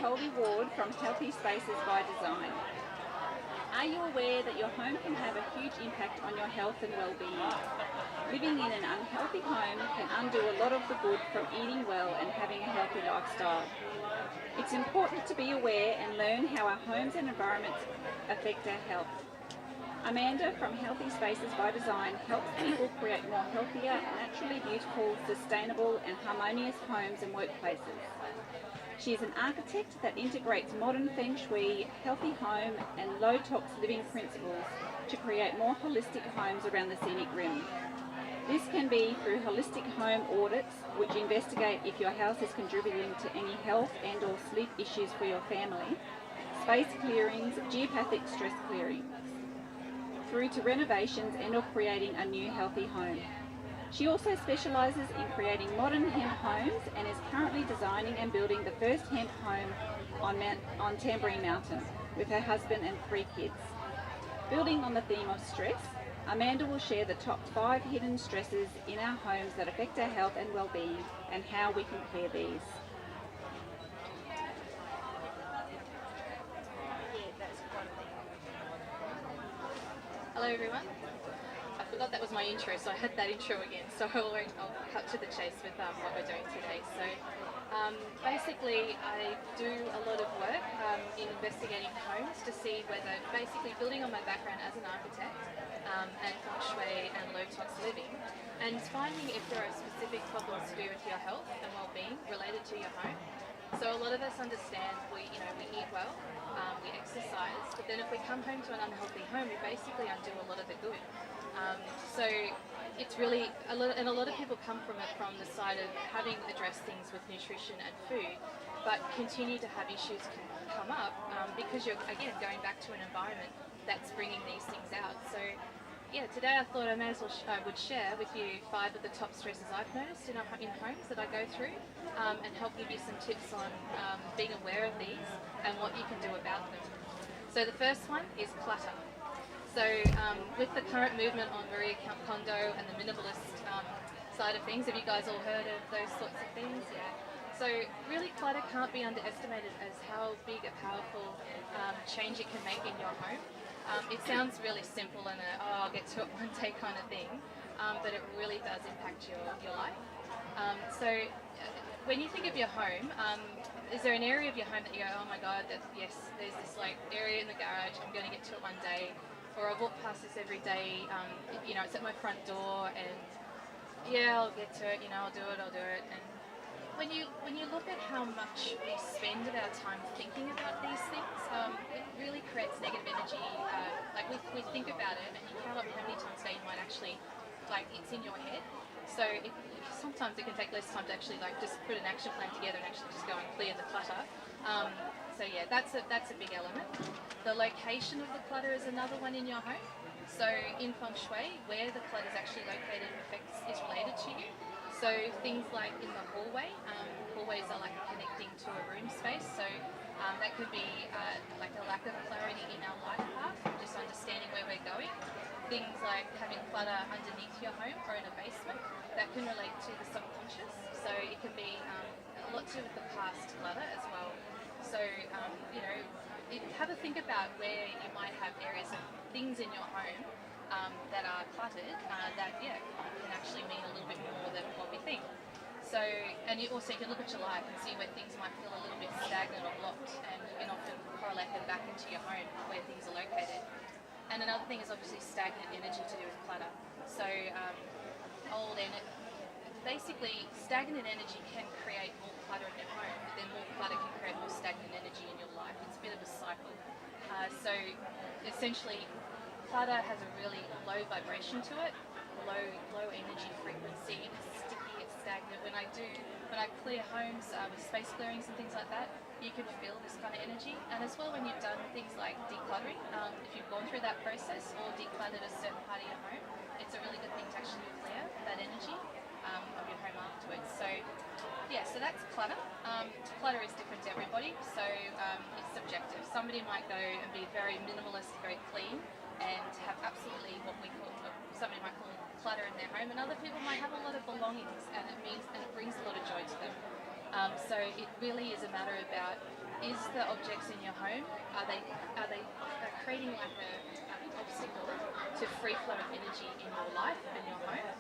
Colby Ward from Healthy Spaces by Design. Are you aware that your home can have a huge impact on your health and well-being? Living in an unhealthy home can undo a lot of the good from eating well and having a healthy lifestyle. It's important to be aware and learn how our homes and environments affect our health. Amanda from Healthy Spaces by Design helps people create more healthier, naturally beautiful, sustainable and harmonious homes and workplaces. She is an architect that integrates modern feng shui, healthy home and low-tox living principles to create more holistic homes around the scenic rim. This can be through holistic home audits, which investigate if your house is contributing to any health and or sleep issues for your family, space clearings, geopathic stress clearings, through to renovations and or creating a new healthy home. She also specialises in creating modern hemp homes and is currently designing and building the first hemp home on Tamborine Mountain with her husband and 3 kids. Building on the theme of stress, Amanda will share the top 5 hidden stresses in our homes that affect our health and well-being and how we can clear these. Hello everyone. I forgot that was my intro, so I had that intro again, so I'll cut to the chase with what we're doing today. So basically I do a lot of work in investigating homes to see whether, basically building on my background as an architect and feng shui and low tox living, and finding if there are specific problems to do with your health and well-being related to your home. So a lot of us understand we eat well, we exercise, but then if we come home to an unhealthy home, we basically undo a lot of the good. So it's really a lot of people come from it from the side of having addressed things with nutrition and food, but continue to have issues come up because you're again going back to an environment that's bringing these things out. So yeah, today I thought I may as well I would share with you 5 of the top stresses I've noticed in homes that I go through, and help give you some tips on being aware of these and what you can do about them. So the first one is clutter. So with the current movement on Marie Kondo and the minimalist side of things, have you guys all heard of those sorts of things? Yeah. So really clutter can't be underestimated as how big a powerful change it can make in your home. It sounds really simple and I'll get to it one day kind of thing, but it really does impact your life. When you think of your home, is there an area of your home that you go, oh my god, yes, there's this like area in the garage, I'm going to get to it one day, or I walk past this every day, it's at my front door and yeah, I'll get to it, I'll do it. And when you look at how much we spend of our time thinking about these things, it really creates negative energy. We think about it and you count up how many times a day you might actually, it's in your head. So sometimes it can take less time to actually just put an action plan together and actually just go and clear the clutter. So yeah, that's a big element. The location of the clutter is another one in your home. So in feng shui, where the clutter is actually located is related to you. So things like in the hallway, hallways are like connecting to a room space. So that could be like a lack of clarity in our life path, just understanding where we're going. Things like having clutter underneath your home or in a basement, that can relate to the subconscious. So it can be a lot to do with the past clutter as well. So, have a think about where you might have areas of things in your home that are cluttered that can actually mean a little bit more than what we think. So, and you can look at your life and see where things might feel a little bit stagnant or blocked, and you can often correlate them back into your home where things are located. And another thing is obviously stagnant energy to do with clutter. So basically stagnant energy can create more clutter in your home, but then more clutter can create more stagnant energy in your life. It's a bit of a cycle. So essentially clutter has a really low vibration to it, low energy frequency, it's sticky, it's stagnant. When I clear homes with space clearings and things like that, you can feel this kind of energy. And as well when you've done things like decluttering, if you've gone through that process or decluttered a certain part of your home, it's a really good thing to actually clear that energy of your home afterwards. So yeah, so that's clutter. Clutter is different to everybody, so it's subjective. Somebody might go and be very minimalist, very clean, and have absolutely what somebody might call clutter in their home, and other people might have a lot of belongings, and it brings a lot of joy to them. So it really is a matter about is the objects in your home, are they creating like an obstacle to free flow of energy in your life and your home?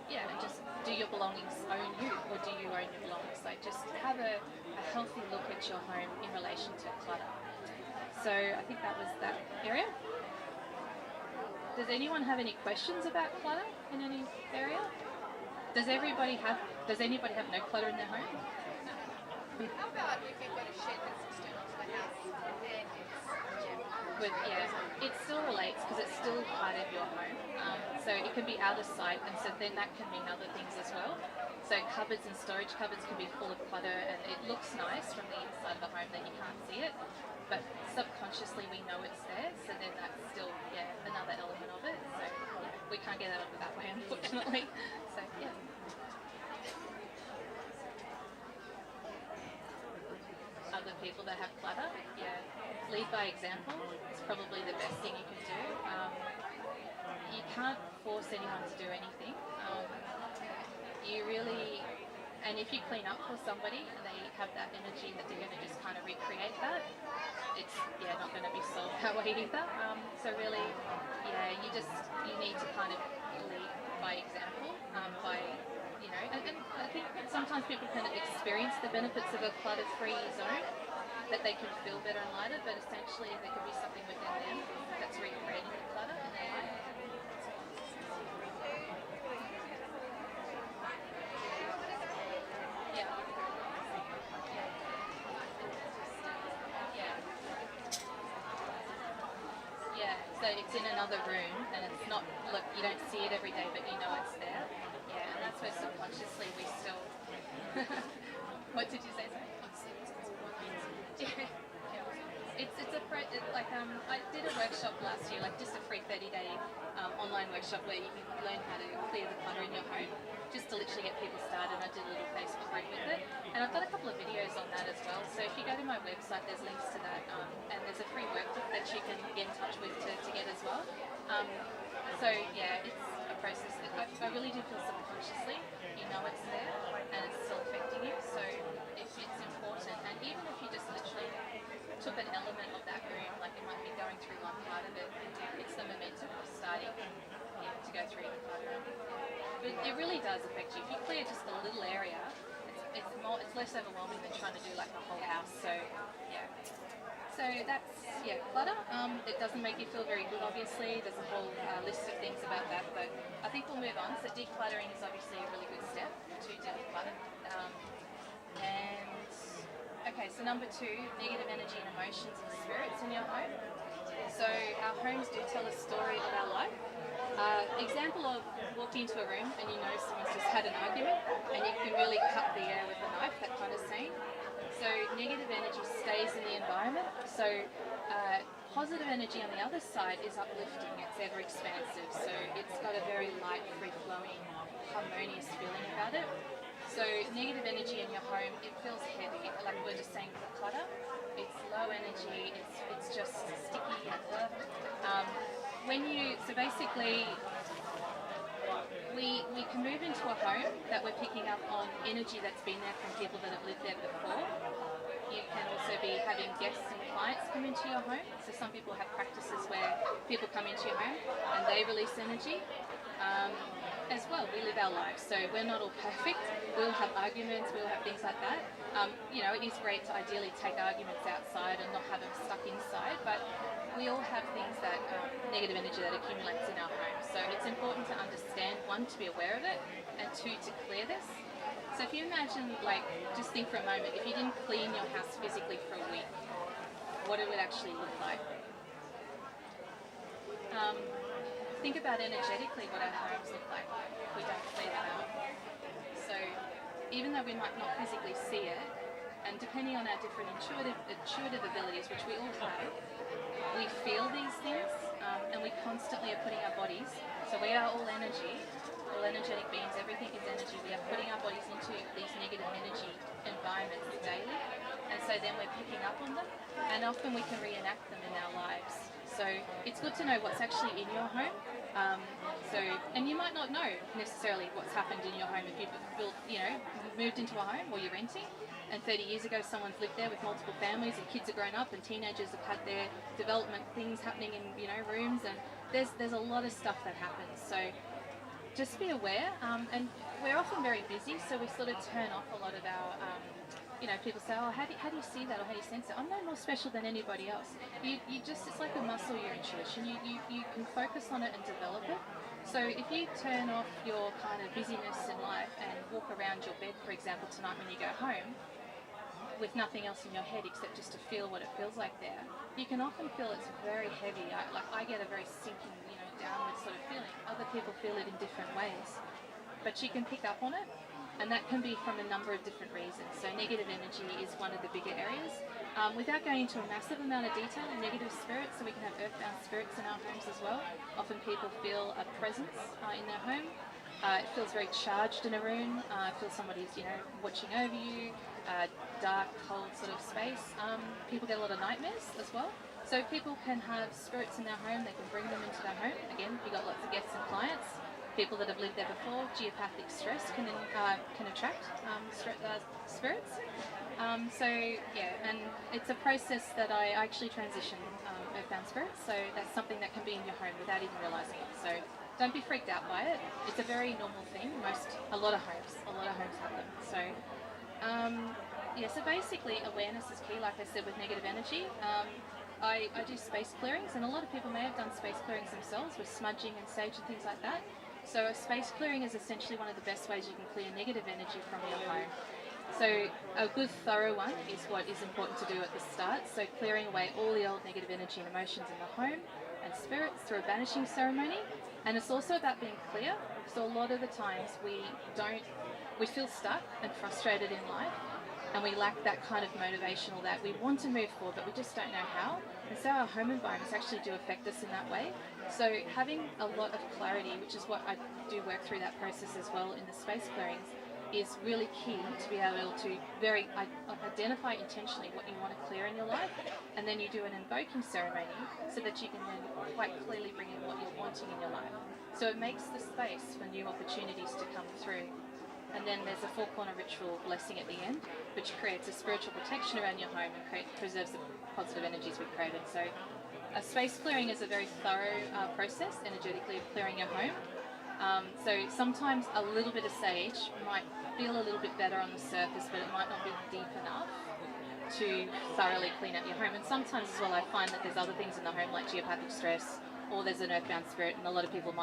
And just do your belongings own you, or do you own your belongings? Like just have a healthy look at your home in relation to clutter. So I think that was that area. Does anyone have any questions about clutter in any area? Does anybody have no clutter in their home? How about if you've got a shed that's external to the house and then It still relates because it's still part of your home. So it can be out of sight, and so then that can mean other things as well. So cupboards and storage cupboards can be full of clutter, and it looks nice from the inside of the home that you can't see it, but subconsciously we know it's there. So then that's still another element of it. So we can't get out of it that way, unfortunately. So yeah. Other people that have clutter, lead by example. It's probably the best thing you can do. You can't force anyone to do anything. And if you clean up for somebody and they have that energy that they're going to just kind of recreate that, it's not going to be solved that way either. So really, you need to kind of lead by example, and I think sometimes people can experience the benefits of a clutter-free zone, that they can feel better and lighter, but essentially there could be something within them that's recreating the clutter in their life. So it's in another room, and it's not, look, you don't see it every day, but you know it's there. Yeah, and that's where subconsciously we still... What did you say, sorry? I did a workshop last year, like just a free 30-day online workshop where you can learn how to clear the clutter in your home, just to literally get people started. I did a little Facebook group with it, and I've got a couple of videos on that as well. So if you go to my website, there's links to that, and there's a free workbook that you can get in touch with to get as well. It's a process that I really do feel subconsciously, you know it's there, and it's still affecting you. So it's important, and even if you just literally took an element of that room, like it might be going through one part of it, it's the momentum of starting to go through the clutter. But it really does affect you. If you clear just a little area, it's less overwhelming than trying to do like the whole house. So So that's clutter. It doesn't make you feel very good, obviously. There's a whole list of things about that, but I think we'll move on. So decluttering is obviously a really good step to deal with clutter. So number 2, negative energy and emotions and spirits in your home. So our homes do tell a story of our life. Example of walking into a room and you know someone's just had an argument and you can really cut the air with a knife, that kind of scene. So negative energy stays in the environment. So positive energy on the other side is uplifting, it's ever expansive. So it's got a very light, free-flowing, harmonious feeling about it. So negative energy in your home, it feels heavy, like we were just saying with the clutter. It's low energy, it's just sticky and basically we can move into a home that we're picking up on energy that's been there from people that have lived there before. You can also be having guests and clients come into your home. So some people have practices where people come into your home and they release energy. As well, we live our lives, so we're not all perfect. We'll have arguments, we'll have things like that. It is great to ideally take arguments outside and not have them stuck inside, but we all have things that, negative energy that accumulates in our home. So it's important to understand, 1, to be aware of it, and 2, to clear this. So if you imagine, just think for a moment, if you didn't clean your house physically for a week, what it would actually look like. Think about energetically what our homes look like if we don't clear that out. So even though we might not physically see it, and depending on our different intuitive abilities, which we all have, we feel these things, and we constantly are putting our bodies, so we are all energy, all energetic beings, everything is energy. We are putting our bodies into these negative energy environments daily. and so then we're picking up on them, and often we can reenact them in our lives. So it's good to know what's actually in your home. And you might not know necessarily what's happened in your home if you've built, moved into a home or you're renting, and 30 years ago someone's lived there with multiple families and kids are grown up and teenagers have had their development things happening in rooms, and there's a lot of stuff that happens. So just be aware, and we're often very busy, so we sort of turn off a lot of our people say, oh, how do you see that, or how do you sense it? I'm no more special than anybody else. You just, it's like a muscle, your intuition. You can focus on it and develop it. So if you turn off your kind of busyness in life and walk around your bed, for example, tonight when you go home, with nothing else in your head except just to feel what it feels like there, you can often feel it's very heavy. I get a very sinking, downward sort of feeling. Other people feel it in different ways. But you can pick up on it, and that can be from a number of different reasons. So negative energy is one of the bigger areas. Without going into a massive amount of detail, negative spirits, so we can have earthbound spirits in our homes as well. Often people feel a presence in their home. It feels very charged in a room. It feels somebody's, watching over you. Dark, cold sort of space. People get a lot of nightmares as well. So people can have spirits in their home. They can bring them into their home. Again, if you've got lots of guests and clients, people that have lived there before, geopathic stress can attract spirits. And it's a process that I actually transition earthbound spirits, so that's something that can be in your home without even realising it. So don't be freaked out by it. It's a very normal thing. A lot of homes have them. So so basically awareness is key, like I said, with negative energy. I do space clearings, and a lot of people may have done space clearings themselves with smudging and sage and things like that. So a space clearing is essentially one of the best ways you can clear negative energy from your home. So a good thorough one is what is important to do at the start. So clearing away all the old negative energy and emotions in the home and spirits through a banishing ceremony. And it's also about being clear. So a lot of the times we feel stuck and frustrated in life, and we lack that kind of motivation, or that we want to move forward but we just don't know how. And so our home environments actually do affect us in that way. So having a lot of clarity, which is what I do work through that process as well in the space clearings, is really key to be able to identify intentionally what you want to clear in your life, and then you do an invoking ceremony so that you can then quite clearly bring in what you're wanting in your life. So it makes the space for new opportunities to come through. And then there's a four-corner ritual blessing at the end, which creates a spiritual protection around your home and preserves the positive energies we've created. So a space clearing is a very thorough process, energetically, of clearing your home. So sometimes a little bit of sage might feel a little bit better on the surface, but it might not be deep enough to thoroughly clean out your home. And sometimes as well, I find that there's other things in the home like geopathic stress, or there's an earthbound spirit, and a lot of people might